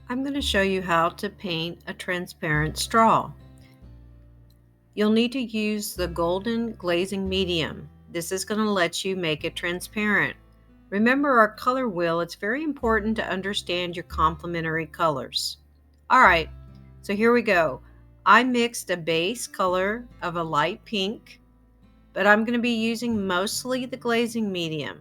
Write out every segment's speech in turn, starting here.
I'm going to show you how to paint a transparent straw. You'll need to use the golden glazing medium. This is going to let you make it transparent. Remember our color wheel, it's very important to understand your complementary colors. Alright, so here we go. I mixed a base color of a light pink, but I'm going to be using mostly the glazing medium.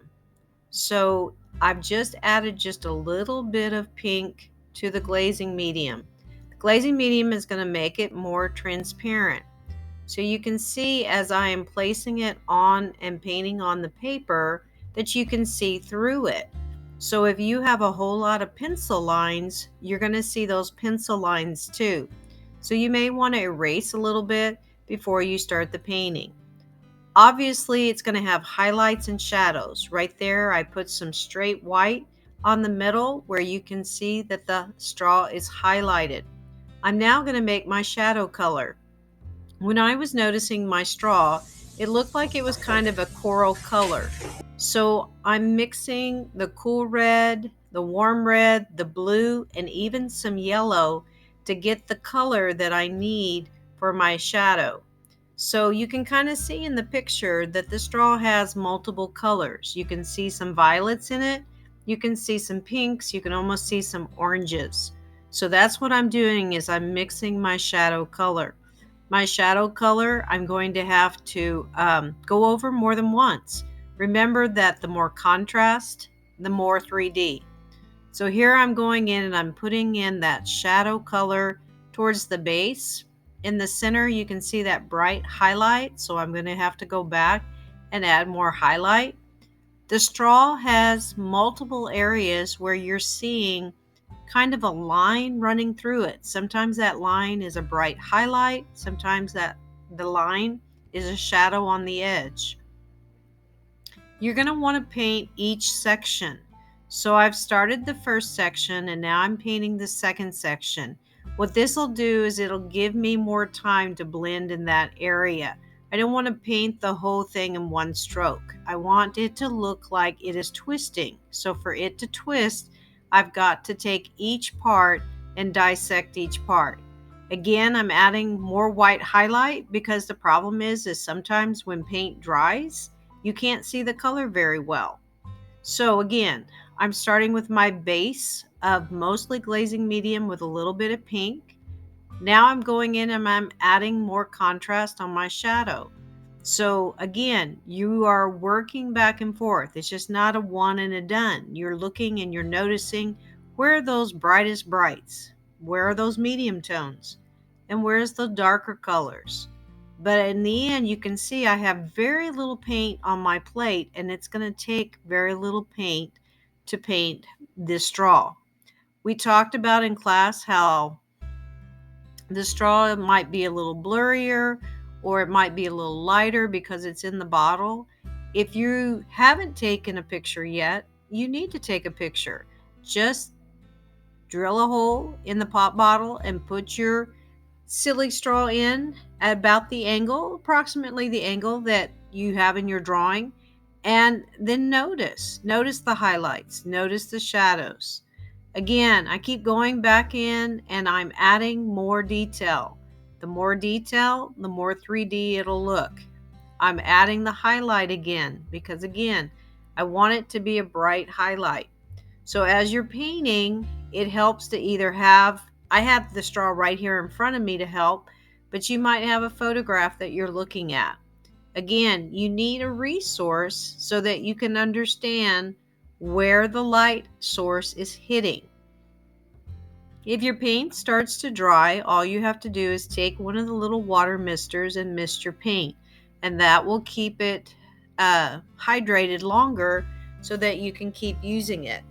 So I've just added just a little bit of pink to the glazing medium. The glazing medium is going to make it more transparent. So you can see as I am placing it on and painting on the paper that you can see through it. So if you have a whole lot of pencil lines, you're going to see those pencil lines too. So you may want to erase a little bit before you start the painting. Obviously, it's going to have highlights and shadows. Right there, I put some straight white on the middle where you can see that the straw is highlighted. I'm now going to make my shadow color. When I was noticing my straw, it looked like it was kind of a coral color. So I'm mixing the cool red, the warm red, the blue, and even some yellow to get the color that I need for my shadow. So you can kind of see in the picture that the straw has multiple colors. You can see some violets in it. You can see some pinks. You can almost see some oranges. So that's what I'm doing is I'm mixing my shadow color. My shadow color, I'm going to have to go over more than once. Remember that the more contrast, the more 3D. So here I'm going in and I'm putting in that shadow color towards the base. In the center, you can see that bright highlight. So I'm going to have to go back and add more highlight. The straw has multiple areas where you're seeing kind of a line running through it. Sometimes that line is a bright highlight. Sometimes that the line is a shadow on the edge. You're going to want to paint each section. So I've started the first section and now I'm painting the second section. What this will do is it'll give me more time to blend in that area. I don't want to paint the whole thing in one stroke. I want it to look like it is twisting. So for it to twist, I've got to take each part and dissect each part. Again, I'm adding more white highlight because the problem is sometimes when paint dries, you can't see the color very well. So again, I'm starting with my base of mostly glazing medium with a little bit of pink. Now I'm going in and I'm adding more contrast on my shadow. So again, you are working back and forth. It's just not a one and a done. You're looking and you're noticing where are those brightest brights? Where are those medium tones? And where's the darker colors? But in the end, you can see I have very little paint on my plate and it's going to take very little paint to paint this straw. We talked about in class how the straw might be a little blurrier or it might be a little lighter because it's in the bottle. If you haven't taken a picture yet, you need to take a picture. Just drill a hole in the pop bottle and put your silly straw in at about the angle, approximately the angle that you have in your drawing. And then notice the highlights, notice the shadows. Again, I keep going back in and I'm adding more detail. The more detail, the more 3D it'll look. I'm adding the highlight again because again, I want it to be a bright highlight. So as you're painting, it helps to either I have the straw right here in front of me to help, but you might have a photograph that you're looking at. Again, you need a resource so that you can understand where the light source is hitting. If your paint starts to dry, all you have to do is take one of the little water misters and mist your paint, and that will keep it hydrated longer so that you can keep using it.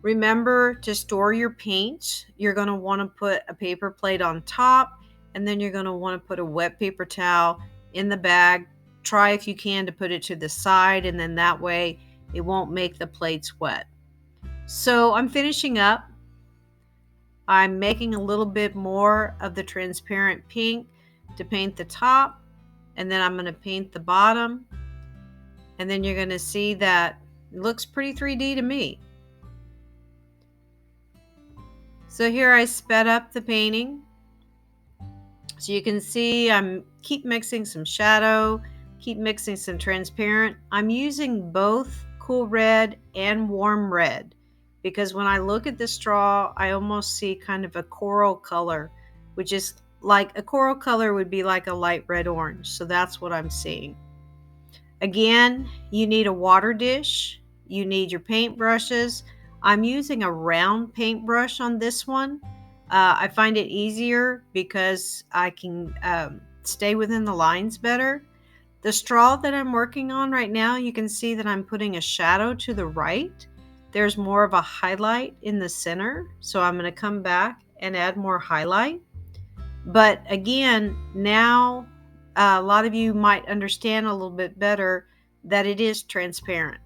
Remember to store your paints. You're going to want to put a paper plate on top, and then you're going to want to put a wet paper towel in the bag. Try if you can to put it to the side, and then that way it won't make the plates wet. So I'm finishing up. I'm making a little bit more of the transparent pink to paint the top, and then I'm going to paint the bottom, and then you're going to see that it looks pretty 3D to me. So here I sped up the painting. So you can see I'm keep mixing some shadow, keep mixing some transparent. I'm using both cool red and warm red because when I look at the straw, I almost see kind of a coral color, which is like a coral color would be like a light red orange. So that's what I'm seeing. Again, you need a water dish. You need your paint brushes. I'm using a round paintbrush on this one. I find it easier because I can stay within the lines better. The straw that I'm working on right now, you can see that I'm putting a shadow to the right. There's more of a highlight in the center. So I'm going to come back and add more highlight. But again, now a lot of you might understand a little bit better that it is transparent.